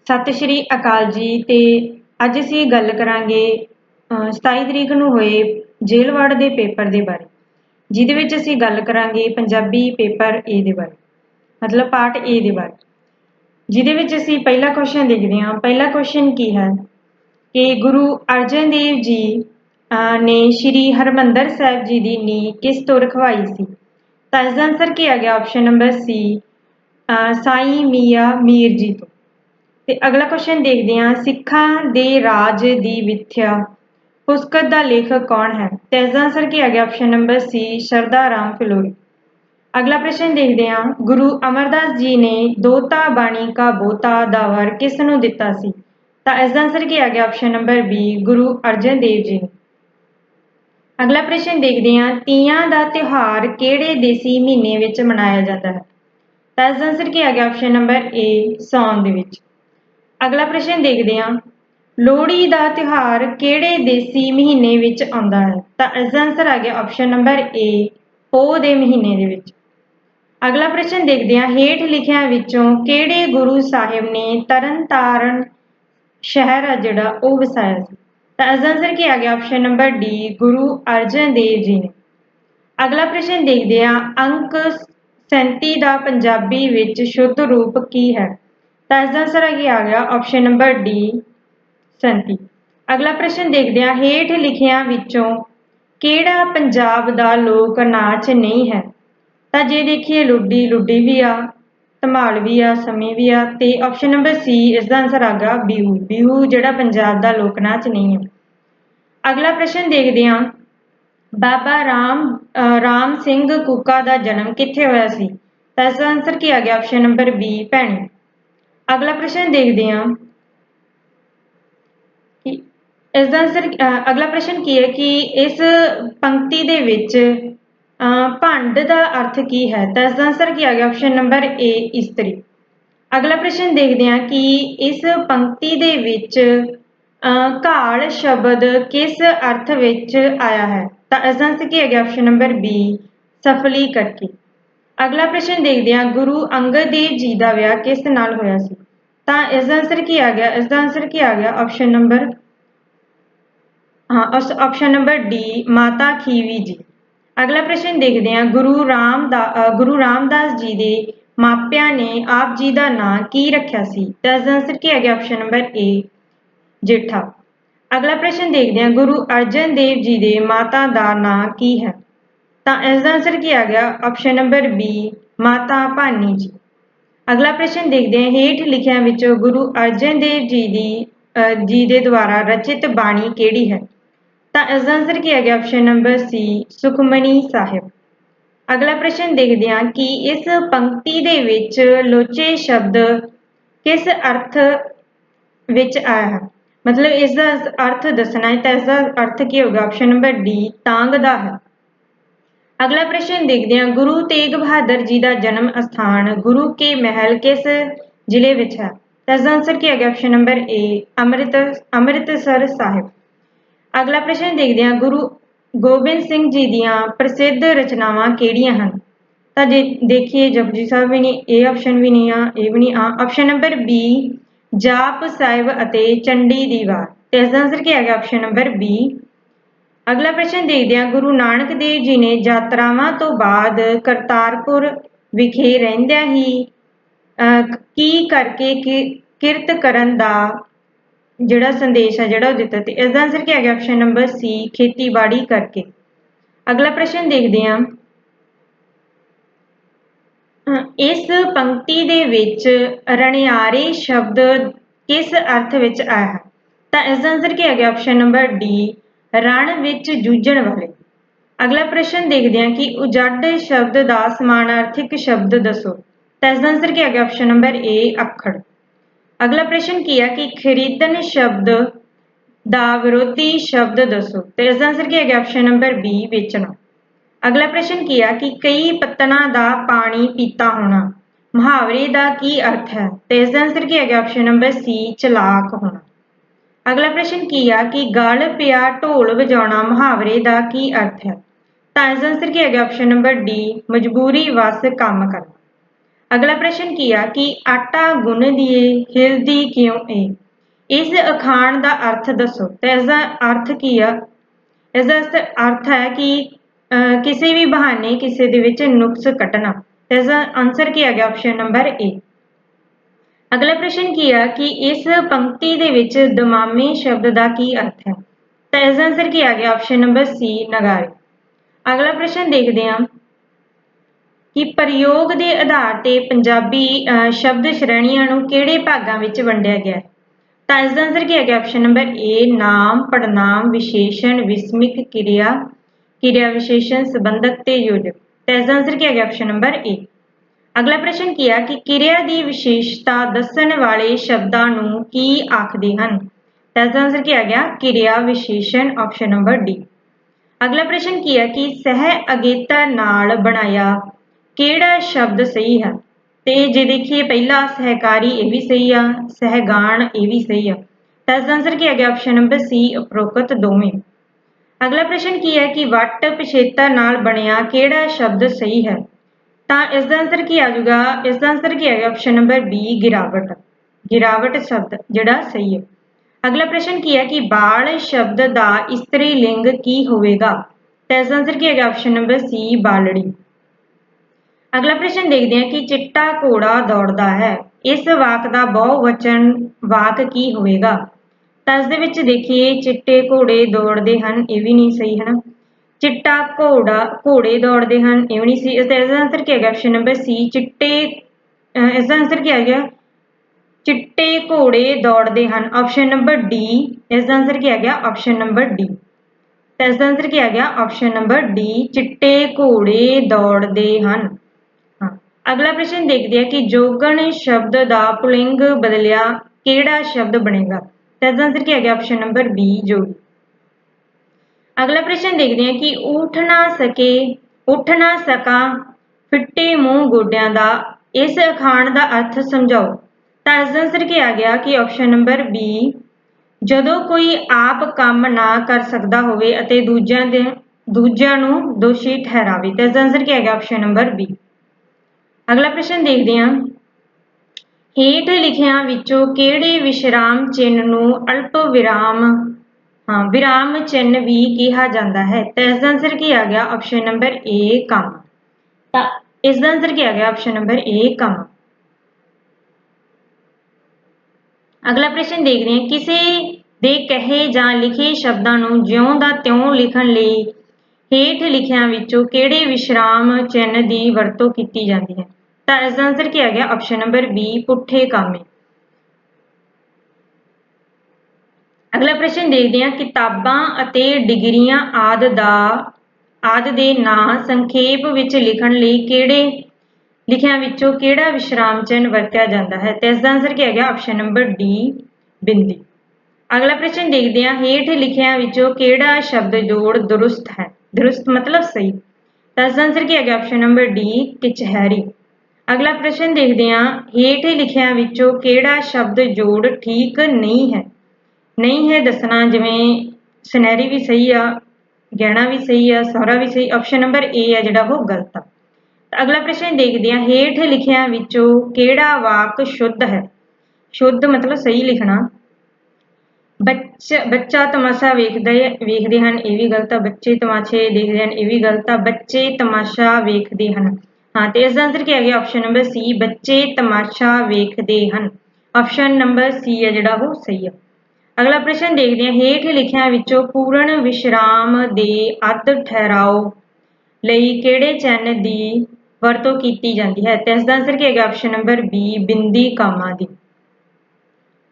ਸਤਿ ਸ਼੍ਰੀ ਅਕਾਲ ਜੀ। ਤੇ ਅੱਜ ਅਸੀਂ ਗੱਲ ਕਰਾਂਗੇ 27 ਤਰੀਕ ਨੂੰ ਹੋਏ ਜੇਲ੍ਹ ਵਾਰਡ ਦੇ ਪੇਪਰ ਦੇ ਬਾਰੇ, ਜਿਹਦੇ ਵਿੱਚ ਅਸੀਂ ਗੱਲ ਕਰਾਂਗੇ ਪੰਜਾਬੀ ਪੇਪਰ ਏ ਦੇ ਬਾਰੇ, ਮਤਲਬ ਪਾਰਟ ਏ ਦੇ ਬਾਰੇ, ਜਿਹਦੇ ਵਿੱਚ ਅਸੀਂ ਪਹਿਲਾ ਕੁਐਸਚਨ ਦੇਖਦੇ ਹਾਂ। ਪਹਿਲਾ ਕੁਐਸਚਨ ਕੀ ਹੈ ਕਿ ਗੁਰੂ ਅਰਜਨ ਦੇਵ ਜੀ ਨੇ ਸ਼੍ਰੀ ਹਰਿਮੰਦਰ ਸਾਹਿਬ ਜੀ ਦੀ ਨੀਂਹ ਕਿਸ ਤੋਂ ਰਖਵਾਈ ਸੀ? ਤਾਂ ਇਸਦਾ ਆਨਸਰ ਕੀ ਆ ਗਿਆ? ਆਪਸ਼ਨ ਨੰਬਰ ਸੀ, ਸਾਈਂ ਮੀਆਂ ਮੀਰ ਜੀ ਤੋਂ। ਤੇ ਅਗਲਾ ਕੁਐਸਚਨ ਦੇਖਦੇ ਹਾਂ, ਸਿੱਖਾਂ ਦੇ ਰਾਜ ਦੀ ਮਿਥਿਆ ਪੁਸਤਕ ਦਾ ਲੇਖਕ ਕੌਣ ਹੈ? ਤੇ ਇਸਦਾ ਆਨਸਰ ਕੀ ਆ ਗਿਆ? ਆਪਸ਼ਨ ਨੰਬਰ ਸੀ, ਸ਼ਰਧਾ ਰਾਮ ਫਿਲੌਰੀ। ਅਗਲਾ ਪ੍ਰਸ਼ਨ ਦੇਖਦੇ ਹਾਂ, ਗੁਰੂ ਅਮਰਦਾਸ ਜੀ ਨੇ ਦੋਤਾ ਬਾਣੀ ਕਾ ਬੋਤਾ ਦਾ ਵਰ ਕਿਸ ਨੂੰ ਦਿੱਤਾ ਸੀ? ਤਾਂ ਇਸਦਾ ਆਨਸਰ ਕੀ ਆ ਗਿਆ? Option number B, Guru Arjan Dev ji ਨੇ। ਅਗਲਾ ਪ੍ਰਸ਼ਨ ਦੇਖਦੇ ਹਾਂ, ਤੀਆਂ ਦਾ ਤਿਉਹਾਰ ਕਿਹੜੇ ਦੇਸੀ ਮਹੀਨੇ ਵਿੱਚ ਮਨਾਇਆ ਜਾਂਦਾ ਹੈ? ਤਾਂ ਇਸਦਾ ਆਨਸਰ ਕੀ ਆ ਗਿਆ? ਆਪਸ਼ਨ ਨੰਬਰ ਏ, ਸਾਉਣ ਦੇ ਵਿੱਚ। ਅਗਲਾ ਪ੍ਰਸ਼ਨ ਦੇਖਦੇ ਹਾਂ, ਲੋਹੜੀ ਦਾ ਤਿਉਹਾਰ ਕਿਹੜੇ ਦੇਸੀ ਮਹੀਨੇ ਵਿੱਚ ਆਉਂਦਾ ਹੈ? ਤਾਂ ਇਸਦਾ ਆਨਸਰ ਆ ਗਿਆ ਆਪਸ਼ਨ ਨੰਬਰ ਏ, ਪੋਹ ਦੇ ਮਹੀਨੇ ਦੇ ਵਿੱਚ। ਅਗਲਾ ਪ੍ਰਸ਼ਨ ਦੇਖਦੇ ਹਾਂ, ਹੇਠ ਲਿਖਿਆਂ ਵਿੱਚੋਂ ਕਿਹੜੇ ਗੁਰੂ ਸਾਹਿਬ ਨੇ ਤਰਨਤਾਰਨ ਸ਼ਹਿਰ ਆ ਜਿਹੜਾ ਉਹ ਵਸਾਇਆ ਸੀ? ਤਾਂ ਇਸਦਾ ਆਨਸਰ ਕੀ ਆ ਗਿਆ? Option number D, Guru Arjan Dev ji ਨੇ। ਅਗਲਾ ਪ੍ਰਸ਼ਨ ਦੇਖਦੇ ਹਾਂ, ਅੰਕ 37 ਦਾ ਪੰਜਾਬੀ ਵਿੱਚ ਸ਼ੁੱਧ ਰੂਪ ਕੀ ਹੈ? ਤਾਂ ਇਸਦਾ ਆਨਸਰ ਕੀ ਆ ਗਿਆ? Option number D, 37। ਅਗਲਾ ਪ੍ਰਸ਼ਨ ਦੇਖਦੇ ਹਾਂ, ਹੇਠ ਲਿਖਿਆਂ ਵਿੱਚੋਂ ਕਿਹੜਾ ਪੰਜਾਬ ਦਾ ਲੋਕ ਨਾਚ ਨਹੀਂ ਹੈ? ਤਾਂ ਜੇ ਦੇਖੀਏ ਲੁੱਡੀ ਵੀ ਆ, ਧਮਾਲ ਵੀ ਆ, ਸਮੀ ਵੀ ਆ, ਤੇ ਆਪਸ਼ਨ ਨੰਬਰ ਸੀ ਇਸਦਾ ਆਨਸਰ ਆ ਗਿਆ ਬਿਹੂ। ਬਿਹੂ ਜਿਹੜਾ ਪੰਜਾਬ ਦਾ ਲੋਕ ਨਾਚ ਨਹੀਂ ਹੈ। ਅਗਲਾ ਪ੍ਰਸ਼ਨ ਦੇਖਦੇ ਹਾਂ, ਬਾਬਾ ਰਾਮ ਸਿੰਘ ਕੂਕਾ ਦਾ ਜਨਮ ਕਿੱਥੇ ਹੋਇਆ ਸੀ? ਤਾਂ ਇਸਦਾ ਆਨਸਰ ਕੀ ਆ ਗਿਆ? Option number B, Bhaini. ਅਗਲਾ ਪ੍ਰਸ਼ਨ ਦੇਖਦੇ ਹਾਂ, ਇਸਦਾ ਆਨਸਰ ਅਗਲਾ ਪ੍ਰਸ਼ਨ ਕੀ ਹੈ ਕਿ ਇਸ ਪੰਕਤੀ ਦੇ ਵਿੱਚ ਭੰਡ ਦਾ ਅਰਥ ਕੀ ਹੈ? ਤਾਂ ਇਸਦਾ ਆਨਸਰ ਕੀ ਆ ਗਿਆ? ਆਪਸ਼ਨ ਨੰਬਰ ਏ, ਇਸਤਰੀ। ਅਗਲਾ ਪ੍ਰਸ਼ਨ ਦੇਖਦੇ ਹਾਂ ਕਿ ਇਸ ਪੰਕਤੀ ਦੇ ਵਿੱਚ ਘਾਲ ਸ਼ਬਦ ਕਿਸ ਅਰਥ ਵਿੱਚ ਆਇਆ ਹੈ? ਤਾਂ ਇਸਦਾ ਆਨਸਰ ਕੀ ਆ ਗਿਆ? ਆਪਸ਼ਨ ਨੰਬਰ ਬੀ, ਸਫਲੀ ਕਰਕੇ। ਅਗਲਾ ਪ੍ਰਸ਼ਨ ਦੇਖਦੇ ਹਾਂ, ਗੁਰੂ ਅੰਗਦ ਦੇਵ ਜੀ ਦਾ ਵਿਆਹ ਕਿਸ ਨਾਲ ਹੋਇਆ ਸੀ? ਤਾਂ ਇਸਦਾ ਆਨਸਰ ਕੀ ਆ ਗਿਆ? ਇਸਦਾ ਆਨਸਰ ਕੀ ਆ ਗਿਆ? Option number option number D, ਮਾਤਾ ਖੀਵੀ ਜੀ। ਅਗਲਾ ਪ੍ਰਸ਼ਨ ਦੇਖਦੇ ਹਾਂ, ਗੁਰੂ ਰਾਮਦਾਸ ਜੀ ਦੇ ਮਾਪਿਆਂ ਨੇ ਆਪ ਜੀ ਦਾ ਨਾਂ ਕੀ ਰੱਖਿਆ ਸੀ? ਤਾਂ ਇਸਦਾ ਆਨਸਰ ਕੀ ਆ ਗਿਆ? ਆਪਸ਼ਨ ਨੰਬਰ ਏ, ਜੇਠਾ। ਅਗਲਾ ਪ੍ਰਸ਼ਨ ਦੇਖਦੇ ਹਾਂ, ਗੁਰੂ ਅਰਜਨ ਦੇਵ ਜੀ ਦੇ ਮਾਤਾ ਦਾ ਨਾਂ ਕੀ ਹੈ? ਤਾਂ ਇਸਦਾ ਆਨਸਰ ਕੀ ਆ ਗਿਆ? ਆਪਸ਼ਨ ਨੰਬਰ ਬੀ, ਮਾਤਾ ਭਾਨੀ ਜੀ। ਅਗਲਾ ਪ੍ਰਸ਼ਨ ਦੇਖਦੇ ਹਾਂ, ਹੇਠ ਲਿਖਿਆਂ ਵਿੱਚੋਂ ਗੁਰੂ ਅਰਜਨ ਦੇਵ ਜੀ ਦੇ ਦੁਆਰਾ ਰਚਿਤ ਬਾਣੀ ਕਿਹੜੀ ਹੈ? ਤਾਂ ਇਸਦਾ ਆਨਸਰ ਕੀ ਆ ਗਿਆ? ਆਪਸ਼ਨ ਨੰਬਰ ਸੀ, ਸੁਖਮਨੀ ਸਾਹਿਬ। ਅਗਲਾ ਪ੍ਰਸ਼ਨ ਦੇਖਦੇ ਹਾਂ ਕਿ ਇਸ ਪੰਕਤੀ ਦੇ ਵਿੱਚ ਲੋਚੇ ਸ਼ਬਦ ਕਿਸ ਅਰਥ ਵਿੱਚ ਆਇਆ ਹੈ? ਮਤਲਬ ਇਸ ਦਾ ਅਰਥ ਦੱਸਣਾ ਹੈ, ਤਾਂ ਇਸ ਦਾ ਅਰਥ ਕੀ ਹੋਗਾ? ਆਪਸ਼ਨ ਨੰਬਰ ਡੀ, ਤਾਂਗ ਦਾ ਹੈ। ਅਗਲਾ ਪ੍ਰਸ਼ਨ ਦੇਖਦੇ ਹਾਂ, ਗੁਰੂ ਤੇਗ ਬਹਾਦਰ ਜੀ ਦਾ ਜਨਮ ਅਸਥਾਨ ਗੁਰੂ ਕੇ ਮਹਿਲ ਕਿਸ ਜ਼ਿਲ੍ਹੇ ਵਿੱਚ ਹੈ? ਤਾਂ ਇਸਦਾ ਆਨਸਰ ਕੀ ਆ ਗਿਆ? ਆਪਸ਼ਨ ਨੰਬਰ ਏ, ਅੰਮ੍ਰਿਤਸਰ ਸਾਹਿਬ। ਅਗਲਾ ਪ੍ਰਸ਼ਨ ਦੇਖਦੇ ਹਾਂ, ਗੁਰੂ ਗੋਬਿੰਦ ਸਿੰਘ ਜੀ ਦੀਆਂ ਪ੍ਰਸਿੱਧ ਰਚਨਾਵਾਂ ਕਿਹੜੀਆਂ ਹਨ? ਤਾਂ ਜੇ ਦੇਖੀਏ ਜਪਜੀ ਸਾਹਿਬ ਵੀ ਨਹੀਂ, ਇਹ ਆਪਸ਼ਨ ਵੀ ਨਹੀਂ ਆ, ਇਹ ਵੀ ਨਹੀਂ ਆ। ਆਪਸ਼ਨ ਨੰਬਰ ਬੀ, ਜਾਪ ਸਾਹਿਬ ਅਤੇ ਚੰਡੀ ਦੀ ਵਾਰ। ਤੇ ਇਸਦਾ ਆਨਸਰ ਕੀ ਆ ਗਿਆ? Option number B. ਅਗਲਾ ਪ੍ਰਸ਼ਨ ਦੇਖਦੇ ਹਾਂ, ਗੁਰੂ ਨਾਨਕ ਦੇਵ ਜੀ ਨੇ ਯਾਤਰਾਵਾਂ ਤੋਂ ਬਾਅਦ ਕਰਤਾਰਪੁਰ ਵਿਖੇ ਰਹਿੰਦਿਆਂ ਹੀ ਕੀ ਕਰਕੇ ਕਿਰਤ ਕਰਨ ਦਾ ਜਿਹੜਾ ਸੰਦੇਸ਼ ਹੈ ਜਿਹੜਾ ਉਹ ਦਿੱਤਾ? ਤੇ ਇਸਦਾ ਆਨਸਰ ਕੀ ਆ ਗਿਆ? ਆਪਸ਼ਨ ਨੰਬਰ ਸੀ, ਖੇਤੀਬਾੜੀ ਕਰਕੇ। ਅਗਲਾ ਪ੍ਰਸ਼ਨ ਦੇਖਦੇ ਹਾਂ, ਇਸ ਪੰਕਤੀ ਦੇ ਵਿੱਚ ਰਣਿਆਰੇ ਸ਼ਬਦ ਕਿਸ ਅਰਥ ਵਿੱਚ ਆਇਆ ਹੈ? ਤਾਂ ਇਸਦਾ ਆਨਸਰ ਕੀ ਆ ਗਿਆ? ਆਪਸ਼ਨ ਨੰਬਰ ਡੀ, ਰਣ ਵਿੱਚ ਜੂਝਣ ਵਾਲੇ। ਅਗਲਾ ਪ੍ਰਸ਼ਨ ਦੇਖਦੇ ਹਾਂ ਕਿ ਉਜੜ ਸ਼ਬਦ ਦਾ ਸਮਾਨਾਰਥਕ ਸ਼ਬਦ ਦੱਸੋ। ਤਾਂ ਇਸਦਾ ਆਨਸਰ ਕੀ ਆ ਗਿਆ? ਆਪਸ਼ਨ ਨੰਬਰ ਏ, ਅੱਖੜ। ਅਗਲਾ ਪ੍ਰਸ਼ਨ ਕੀ ਹੈ ਕਿ ਖਰੀਦਣ ਸ਼ਬਦ ਦਾ ਵਿਰੋਧੀ ਸ਼ਬਦ ਦੱਸੋ। ਤੇ ਇਸਦਾ ਆਨਸਰ ਕੀ ਹੈ ਗਿਆ? ਆਪਸ਼ਨ ਨੰਬਰ ਬੀ, ਵੇਚਣਾ। ਅਗਲਾ ਪ੍ਰਸ਼ਨ ਕੀ ਹੈ ਕਿ ਕਈ ਪੱਤਣਾ ਦਾ ਪਾਣੀ ਪੀਤਾ ਹੋਣਾ ਮੁਹਾਵਰੇ ਦਾ ਕੀ ਅਰਥ ਹੈ? ਤੇ ਇਸਦਾ ਆਨਸਰ ਕੀ ਹੈ ਗਿਆ? ਆਪਸ਼ਨ ਨੰਬਰ ਸੀ, ਚਲਾਕ ਹੋਣਾ। ਅਗਲਾ ਪ੍ਰਸ਼ਨ ਕੀ ਹੈ ਕਿ ਗਲ ਪਿਆ ਢੋਲ ਵਜਾਉਣਾ ਮੁਹਾਵਰੇ ਦਾ ਕੀ ਅਰਥ ਹੈ? ਤਾਂ ਇਸਦਾ ਆਨਸਰ ਕੀ ਹੈ ਗਿਆ? ਆਪਸ਼ਨ ਨੰਬਰ ਡੀ, ਮਜਬੂਰੀ ਵਸ ਕੰਮ ਕਰਨਾ। अगला प्रश्न की आ कि आटा गुन दिए हिलदी क्यों ए। इस अखाण का अर्थ दसो। तो इसका अर्थ की आ, इसका अर्थ है कि किसी भी बहाने किसी दे विच नुक्स कटना। तो इसका आंसर की आ गया ऑप्शन नंबर ए। अगला प्रश्न की आ कि इस पंक्ति दे विच दमामे शब्द का की अर्थ है। तो इसका आंसर की आ गया ऑप्शन नंबर सी नगारे। अगला प्रश्न देखते हैं कि प्रयोग के आधार पर पंजाबी शब्द श्रेणियां नूं किहड़े भागां विच वंडिया गया है। तो इसका आंसर की आ गया ऑप्शन नंबर ए नाम पड़नाम विशेषण विस्मिक क्रिया क्रिया विशेषण संबंधक ते योजक। तो इसका आंसर की आ गया ऑप्शन नंबर ए। अगला प्रश्न किया कि क्रिया की विशेषता दसन वाले शब्दां नूं की आखदे हन। तो इसका आंसर क्या आ गया क्रिया विशेषण ऑप्शन नंबर डी। अगला प्रश्न किया कि सह अगेता नाल बनाया केड़ा शब्द सही है। तो जे देखिए पहला सहकारी ये भी सही है, सहगान ये भी सही है। तो इसका आंसर क्या आ गया ऑप्शन नंबर सी उपरोक्त दोवें। अगला प्रश्न की है कि वट पिछेता नाल बनया केड़ा शब्द सही है। तो इसका आंसर की आ जाऊगा, इसका आंसर की है ऑप्शन नंबर बी गिरावट। गिरावट शब्द जिहड़ा सही है। अगला प्रश्न की है कि बाल शब्द का इस्त्री लिंग की होवेगा। तो इसका आंसर की है ऑप्शन नंबर सी बालड़ी। अगला प्रश्न देखते हैं कि चिट्टा घोड़ा दौड़दा है इस वाक का बहुवचन वाक की होवेगा। तो इस दे विच देखिए चिट्टे घोड़े दौड़ते हैं ये भी नहीं सही है ना। चिट्टा घोड़ा घोड़े दौड़ते हैं ये नहीं सी। इसका आंसर क्या है ऑप्शन नंबर सी चिट्टे। इसका आंसर क्या है चिट्टे घोड़े दौड़ते हैं ऑप्शन नंबर डी। इसका आंसर क्या है ऑप्शन नंबर डी। तो इसका आंसर क्या है ऑप्शन नंबर डी चिट्टे घोड़े दौड़ते हैं। हाँ अगला प्रश्न देखते हैं कि जोगण शब्द का पुलिंग बदलिया केड़ा शब्द बनेगा। तो इसका आंसर क्या है ऑप्शन नंबर बी जोगी। अगला प्रश्न देखते हैं कि उठ ना सका फिट्टे मूँह गोडियां दा इस अखाण का अर्थ समझाओ। तो इसका आंसर क्या आ गया कि ऑप्शन नंबर बी जदों कोई आप काम ना कर सकता होवे अते दूजिਆਂ ਨੂੰ दोषी ठहरावे। तो इसका आंसर क्या है ऑप्शन नंबर बी। अगला प्रश्न देखते हैं हेठ लिखियां विचों किहड़े विश्राम चिन्ह नूं अल्प विराम हाँ विराम चिन्ह भी कहा जाता है। तो इसका आंसर क्या आ गया ऑप्शन नंबर ए कम। तो इसका आंसर क्या आ गया ऑप्शन नंबर ए कम। अगला प्रश्न देखते हैं किसी दे कहे जां लिखे शब्दां नूं ज्यों दा त्यों लिखण लई हेठ लिखियां विचों किहड़े विश्राम चिन्ह की वरतों की जाती है। तो इसका आंसर क्या आ गया ऑप्शन नंबर बी पुठे कामे। अगला प्रश्न देखते हैं किताबां अते डिग्रियां आदि दे नां संखेप विच लिखण लई किहड़े लिखियां विचों किहड़ा विश्राम चिन्ह वरतिया जाता है। तो इसका आंसर क्या है ऑप्शन नंबर डी बिंदी। अगला प्रश्न देखते हैं हेठ लिखियां विचों किहड़ा शब्द जोड़ दुरुस्त है। दुरुस्त मतलब सही। तो इसका आंसर क्या है ऑप्शन नंबर डी कचहरी। अगला प्रश्न देखते हैं हेठ लिखियां विचों किहड़ा शब्द जोड़ ठीक नहीं है। नहीं है दसना जिवें सुनहरी भी सही आ गहना भी सही आ सहरा भी सही। ऑप्शन नंबर ए है जिहड़ा वो गलत आ। अगला प्रश्न देखते हैं हेठ लिखियां विचों किहड़ा वाक शुद्ध है। शुद्ध मतलब सही लिखना। बच्चा तमाशा वेखदे हैं ये भी गलत आ। बच्चे तमाशे देखते हैं ये भी गलत आ। बच्चे तमाशा वेखदे हैं हाँ। तो इसका आंसर क्या है ऑप्शन नंबर सी बच्चे तमाशा वेखदे हैं। ऑप्शन नंबर सी है जिहड़ा वो सही है। अगला प्रश्न देखते हैं हेठ लिखियां विचों पूर्ण विश्राम दे अध ठहराओ लई किहड़े चिन्ह की वरतों की जाती है। तो इसका आंसर क्या है ऑप्शन नंबर बी बिंदी कामा दी।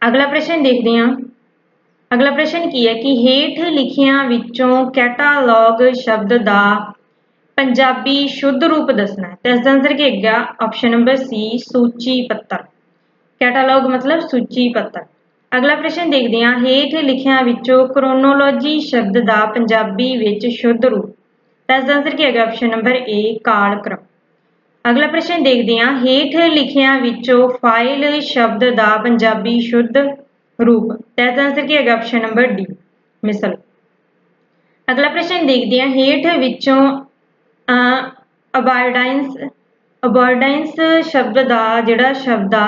अगला प्रश्न देखते हैं अगला प्रश्न की है कि हेठ लिखियां विचों कैटालॉग शब्द का पंजाबी शुद्ध रूप दसना है। तो इसका आंसर क्या है ऑप्शन नंबर सी सूची पत्र। कैटालॉग मतलब सूची पत्र। अगला प्रश्न देखते हैं हेठ लिखियां विचों क्रोनोलॉजी शब्द का पंजाबी विच शुद्ध रूप। तो इसका आंसर क्या है ऑप्शन नंबर ए कालक्रम। अगला प्रश्न देखते हैं हेठ लिखियां विचों फाइल शब्द का पंजाबी शुद्ध रूप। तो इसका आंसर क्या है ऑप्शन नंबर डी मिसल। अगला प्रश्न देखते हैं हेठ विचों ਅਬੋਰਡੈਂਸ ਸ਼ਬਦ ਦਾ ਜਿਹੜਾ ਸ਼ਬਦ ਆ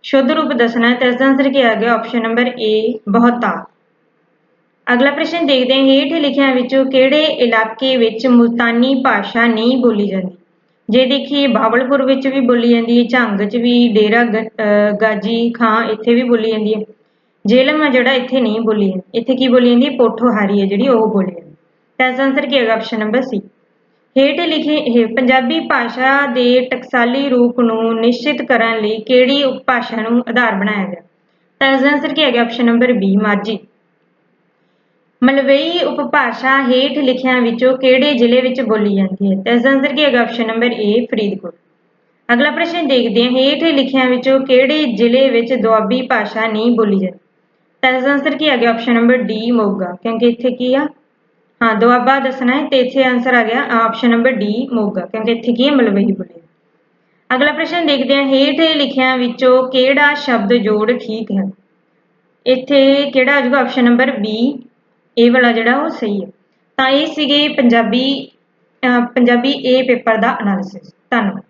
ਸ਼ੁੱਧ ਰੂਪ ਦੱਸਣਾ ਹੈ ਤਾਂ ਇਸਦਾ ਆਨਸਰ ਕੀ ਆ ਗਿਆ ਆਪਸ਼ਨ ਨੰਬਰ ਏ ਬਹੁਤਾਤ। ਅਗਲਾ ਪ੍ਰਸ਼ਨ ਦੇਖਦੇ ਹਾਂ ਹੇਠ ਲਿਖਿਆਂ ਵਿੱਚੋਂ ਕਿਹੜੇ ਇਲਾਕੇ ਵਿੱਚ ਮੁਲਤਾਨੀ ਭਾਸ਼ਾ ਨਹੀਂ ਬੋਲੀ ਜਾਂਦੀ। ਜੇ ਦੇਖੀਏ ਬਾਵਲਪੁਰ ਵਿੱਚ ਵੀ ਬੋਲੀ ਜਾਂਦੀ ਹੈ, ਝੰਗ 'ਚ ਵੀ, ਡੇਰਾ ਗਾਜੀ ਖਾਂ ਇੱਥੇ ਵੀ ਬੋਲੀ ਜਾਂਦੀ ਹੈ। ਜੇਹਲਮ ਆ ਜਿਹੜਾ ਇੱਥੇ ਨਹੀਂ ਬੋਲੀ ਜਾਂਦੀ, ਇੱਥੇ ਕੀ ਬੋਲੀ ਜਾਂਦੀ ਹੈ ਪੋਠੋਹਾਰੀ ਹੈ ਜਿਹੜੀ ਉਹ ਬੋਲੀ ਜਾਂਦੀ। ਤਾਂ ਇਸਦਾ ਆਨਸਰ ਕੀ ਹੈਗਾ ਆਪਸ਼ਨ ਨੰਬਰ ਸੀ। ਹੇਠ ਲਿਖੇ ਪੰਜਾਬੀ ਭਾਸ਼ਾ ਦੇ ਟਕਸਾਲੀ ਰੂਪ ਨੂੰ ਨਿਸ਼ਚਿਤ ਕਰਨ ਲਈ ਕਿਹੜੀ ਉਪਭਾਸ਼ਾ ਨੂੰ ਆਧਾਰ ਬਣਾਇਆ ਗਿਆ। ਤਾਂ ਇਸਦਾ ਆਨਸਰ ਕੀ ਹੈਗਾ option number B Majhi. Malwai ਉਪਭਾਸ਼ਾ ਹੇਠ ਲਿਖਿਆਂ ਵਿੱਚੋਂ ਕਿਹੜੇ ਜ਼ਿਲ੍ਹੇ ਵਿੱਚ ਬੋਲੀ ਜਾਂਦੀ ਹੈ। ਤਾਂ ਇਸਦਾ ਆਨਸਰ ਕੀ ਹੈਗਾ ਆਪਸ਼ਨ ਨੰਬਰ ਏ ਫਰੀਦਕੋਟ। ਅਗਲਾ ਪ੍ਰਸ਼ਨ ਦੇਖਦੇ ਹਾਂ ਹੇਠ ਲਿਖਿਆਂ ਵਿੱਚੋਂ ਕਿਹੜੇ ਜ਼ਿਲ੍ਹੇ ਵਿੱਚ ਦੁਆਬੀ ਭਾਸ਼ਾ ਨਹੀਂ ਬੋਲੀ ਜਾਂਦੀ। ਤਾਂ ਇਸਦਾ ਆਨਸਰ ਕੀ ਆ ਗਿਆ ਆਪਸ਼ਨ ਨੰਬਰ ਡੀ ਮੋਗਾ, ਕਿਉਂਕਿ ਇੱਥੇ ਕੀ ਆ ਹਾਂ ਦੁਆਬਾ ਦੱਸਣਾ ਹੈ ਤੇ ਇੱਥੇ ਆਨਸਰ ਆ ਗਿਆ ਆਪਸ਼ਨ ਨੰਬਰ ਡੀ ਮੋਗਾ, ਕਿਉਂਕਿ ਇੱਥੇ ਕੀ ਹੈ ਮਲਵਈ ਬੋਲੀ। ਅਗਲਾ ਪ੍ਰਸ਼ਨ ਦੇਖਦੇ ਹਾਂ ਹੇਠ ਲਿਖਿਆਂ ਵਿੱਚੋਂ ਕਿਹੜਾ ਸ਼ਬਦ ਜੋੜ ਠੀਕ ਹੈ। ਇੱਥੇ ਕਿਹੜਾ ਆ ਜਾਊਗਾ ਆਪਸ਼ਨ ਨੰਬਰ ਬੀ, ਇਹ ਵਾਲਾ ਜਿਹੜਾ ਉਹ ਸਹੀ ਹੈ। ਤਾਂ ਇਹ ਸੀਗੇ ਪੰਜਾਬੀ ਏ ਪੇਪਰ ਦਾ ਐਨਾਲਿਸਿਸ। ਧੰਨਵਾਦ।